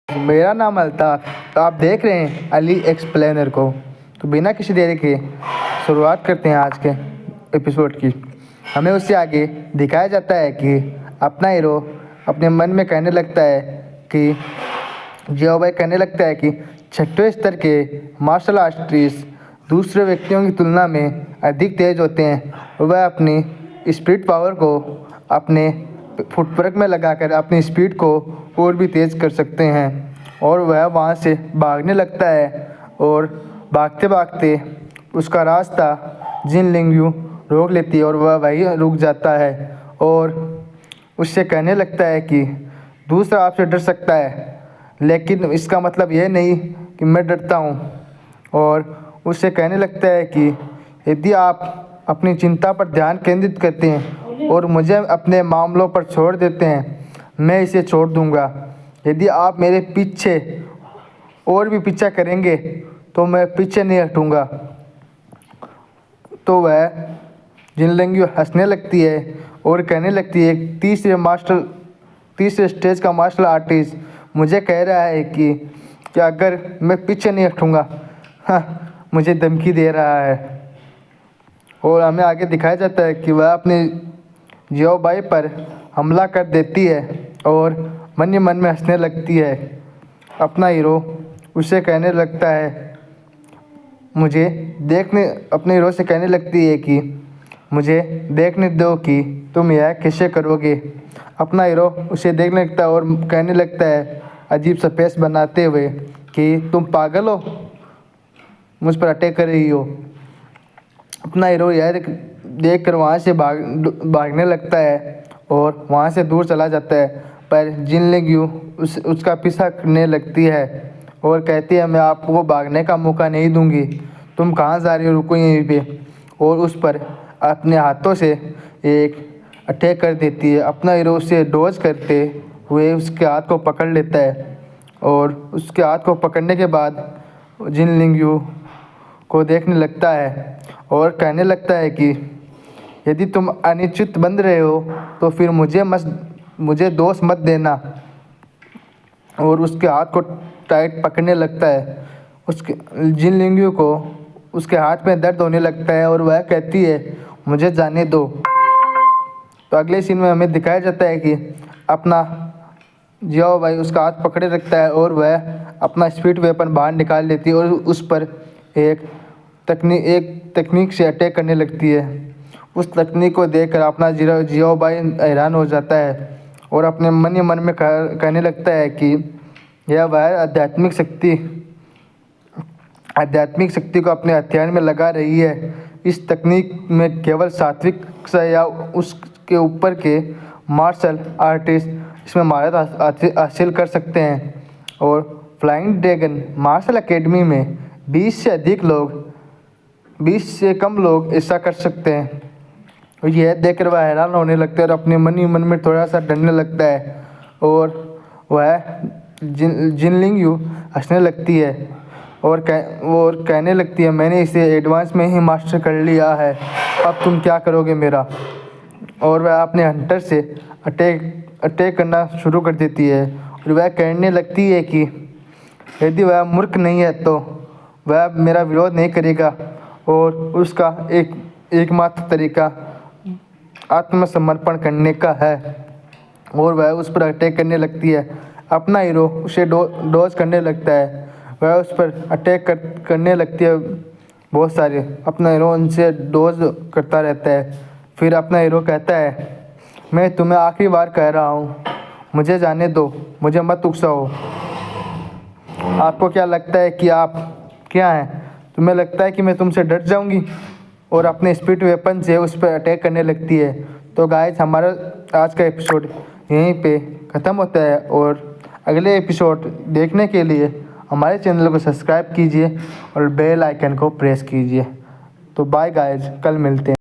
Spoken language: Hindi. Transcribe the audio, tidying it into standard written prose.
मेरा नाम अल्ताफ़। तो आप देख रहे हैं अली एक्सप्लेनर को। तो बिना किसी देरी के शुरुआत करते हैं आज के एपिसोड की। हमें उससे आगे दिखाया जाता है कि अपना हीरो अपने मन में कहने लगता है कि जियो भाई कहने लगता है कि छठवें स्तर के मार्शल आर्टिस्ट दूसरे व्यक्तियों की तुलना में अधिक तेज होते हैं और वह अपनी स्पीड पावर को अपने फुटवर्क में लगाकर अपनी स्पीड को और भी तेज़ कर सकते हैं। और वह वहाँ से भागने लगता है और भागते भागते उसका रास्ता जिन लिंगयू रोक लेती है और वह वहीं रुक जाता है और उससे कहने लगता है कि दूसरा आपसे डर सकता है लेकिन इसका मतलब यह नहीं कि मैं डरता हूँ। और उससे कहने लगता है कि यदि आप अपनी चिंता पर ध्यान केंद्रित करते हैं और मुझे अपने मामलों पर छोड़ देते हैं, मैं इसे छोड़ दूंगा। यदि आप मेरे पीछे और भी पीछा करेंगे तो मैं पीछे नहीं हटूंगा। तो वह जिनलिंगयू हंसने लगती है और कहने लगती है तीसरे स्टेज का मार्शल आर्टिस्ट मुझे कह रहा है कि अगर मैं पीछे नहीं हटूंगा, हाँ, मुझे धमकी दे रहा है। और हमें आगे दिखाया जाता है कि वह अपने जियो भाई पर हमला कर देती है और मन ही मन में हंसने लगती है। अपना हीरो उसे कहने लगता है अपने हीरो से कहने लगती है कि मुझे देखने दो कि तुम यह कैसे करोगे। अपना हीरो उसे देखने लगता है और कहने लगता है अजीब सा फेस बनाते हुए कि तुम पागल हो, मुझ पर अटैक कर रही हो। अपना हीरो यह देख कर वहाँ से भागने लगता है और वहाँ से दूर चला जाता है, पर जिनलिंगयू उसका पीछा करने लगती है और कहती है मैं आपको भागने का मौका नहीं दूंगी, तुम कहाँ जा रही हो, रुको यहीं पे। और उस पर अपने हाथों से एक अटैक कर देती है। अपना हीरो उसे डॉज करते हुए उसके हाथ को पकड़ लेता है और उसके हाथ को पकड़ने के बाद जिनलिंगयू को देखने लगता है और कहने लगता है कि यदि तुम अनिश्चित बन रहे हो तो फिर मुझे दोष मत देना। और उसके हाथ को टाइट पकड़ने लगता है। उसके जिनलिंगयू को उसके हाथ में दर्द होने लगता है और वह कहती है मुझे जाने दो। तो अगले सीन में हमें दिखाया जाता है कि अपना जियो भाई उसका हाथ पकड़े रखता है और वह अपना स्पीड वेपन बाहर निकाल लेती है और उस पर एक तकनीक से अटैक करने लगती है। उस तकनीक को देखकर अपना जियो भाई हैरान हो जाता है और अपने मन ही मन में कहने लगता है कि यह वह आध्यात्मिक शक्ति को अपने हथियार में लगा रही है। इस तकनीक में केवल सात्विक या उसके ऊपर के मार्शल आर्टिस्ट इसमें महारत हासिल कर सकते हैं। और फ्लाइंग ड्रैगन मार्शल एकेडमी में 20 से कम लोग ऐसा कर सकते हैं। और यह देखकर वह हैरान होने लगता है और अपने मन ही मन में थोड़ा सा डरने लगता है और वह जिनलिंगयू हंसने लगती है और कहने लगती है मैंने इसे एडवांस में ही मास्टर कर लिया है, अब तुम क्या करोगे मेरा। और वह अपने हंटर से अटैक करना शुरू कर देती है और वह कहने लगती है कि यदि वह मूर्ख नहीं है तो वह मेरा विरोध नहीं करेगा और उसका एकमात्र तरीका आत्मसमर्पण करने का है। और वह उस पर अटैक करने लगती है। अपना हीरो उसे डॉज करने लगता है, वह उस पर अटैक करने लगती है बहुत सारे। अपना हीरो उनसे डॉज करता रहता है। फिर अपना हीरो कहता है मैं तुम्हें आखिरी बार कह रहा हूँ, मुझे जाने दो, मुझे मत उकसाओ। आपको क्या लगता है कि आप क्या हैं? तुम्हें लगता है कि मैं तुमसे डर जाऊंगी? और अपने स्पीड वेपन से उस पर अटैक करने लगती है। तो गाइस हमारा आज का एपिसोड यहीं पे ख़त्म होता है और अगले एपिसोड देखने के लिए हमारे चैनल को सब्सक्राइब कीजिए और बेल आइकन को प्रेस कीजिए। तो बाय गाइस, कल मिलते हैं।